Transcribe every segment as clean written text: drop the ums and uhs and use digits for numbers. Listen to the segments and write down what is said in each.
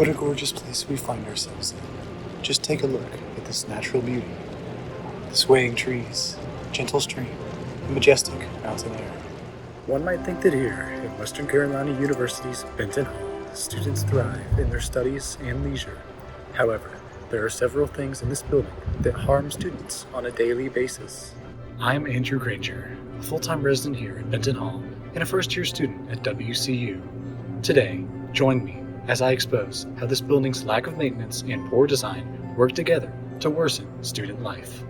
What a gorgeous place we find ourselves in. Just take a look at this natural beauty. The swaying trees, gentle stream, and majestic mountain air. One might think that here at Western Carolina University's Benton Hall, students thrive in their studies and leisure. However, there are several things in this building that harm students on a daily basis. I'm Andrew Granger, a full-time resident here at Benton Hall and a first-year student at WCU. Today, join me as I expose how this building's lack of maintenance and poor design work together to worsen student life.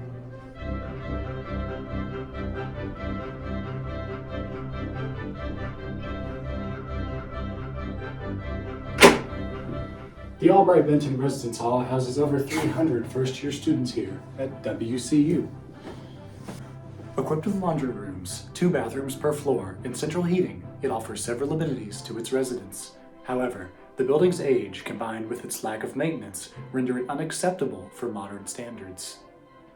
The Albright Benton Residence Hall houses over 300 first-year students here at WCU. Equipped with laundry rooms, 2 bathrooms per floor, and central heating, it offers several amenities to its residents. However, the building's age, combined with its lack of maintenance, render it unacceptable for modern standards.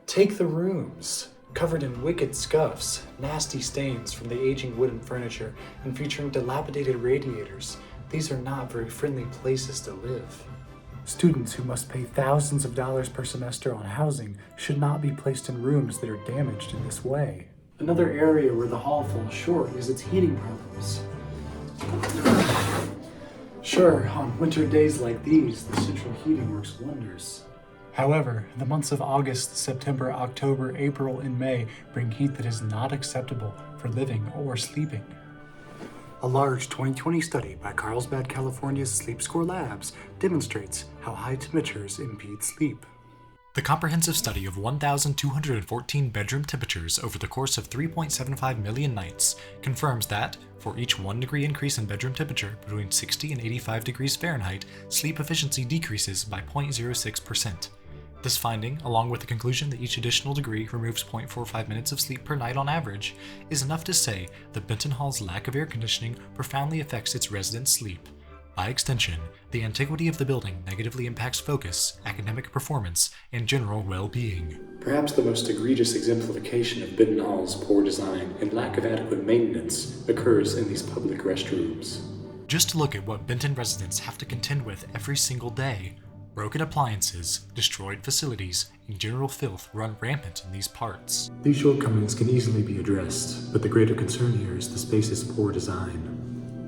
Take the rooms, covered in wicked scuffs, nasty stains from the aging wooden furniture, and featuring dilapidated radiators. These are not very friendly places to live. Students who must pay thousands of dollars per semester on housing should not be placed in rooms that are damaged in this way. Another area where the hall falls short is its heating problems. Sure, on winter days like these, the central heating works wonders. However, the months of August, September, October, April, and May bring heat that is not acceptable for living or sleeping. A large 2020 study by Carlsbad, California's Sleep Score Labs demonstrates how high temperatures impede sleep. The comprehensive study of 1,214 bedroom temperatures over the course of 3.75 million nights confirms that, for each 1 degree increase in bedroom temperature between 60 and 85 degrees Fahrenheit, sleep efficiency decreases by 0.06%. This finding, along with the conclusion that each additional degree removes 0.45 minutes of sleep per night on average, is enough to say that Benton Hall's lack of air conditioning profoundly affects its residents' sleep. By extension, the antiquity of the building negatively impacts focus, academic performance, and general well-being. Perhaps the most egregious exemplification of Benton Hall's poor design and lack of adequate maintenance occurs in these public restrooms. Just look at what Benton residents have to contend with every single day. Broken appliances, destroyed facilities, and general filth run rampant in these parts. These shortcomings can easily be addressed, but the greater concern here is the space's poor design.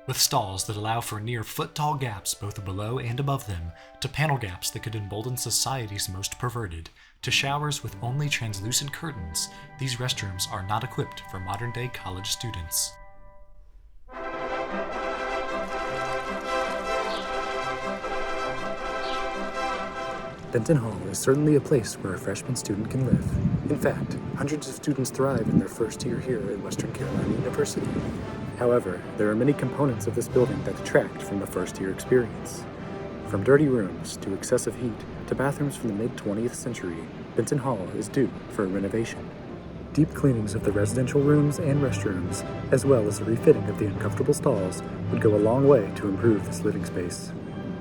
With stalls that allow for near foot-tall gaps both below and above them, to panel gaps that could embolden society's most perverted, to showers with only translucent curtains, these restrooms are not equipped for modern-day college students. Benton Hall is certainly a place where a freshman student can live. In fact, hundreds of students thrive in their first year here at Western Carolina University. However, there are many components of this building that detract from the first-year experience. From dirty rooms to excessive heat to bathrooms from the mid-20th century, Benton Hall is due for a renovation. Deep cleanings of the residential rooms and restrooms, as well as the refitting of the uncomfortable stalls, would go a long way to improve this living space.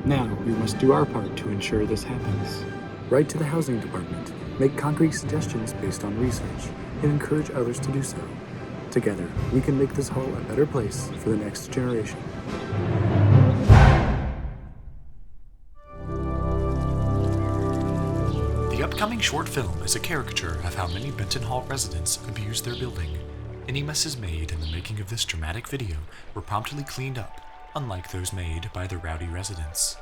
Now, we must do our part to ensure this happens. Write to the housing department, make concrete suggestions based on research, and encourage others to do so. Together, we can make this hall a better place for the next generation. The upcoming short film is a caricature of how many Benton Hall residents abuse their building. Any messes made in the making of this dramatic video were promptly cleaned up, unlike those made by the rowdy residents.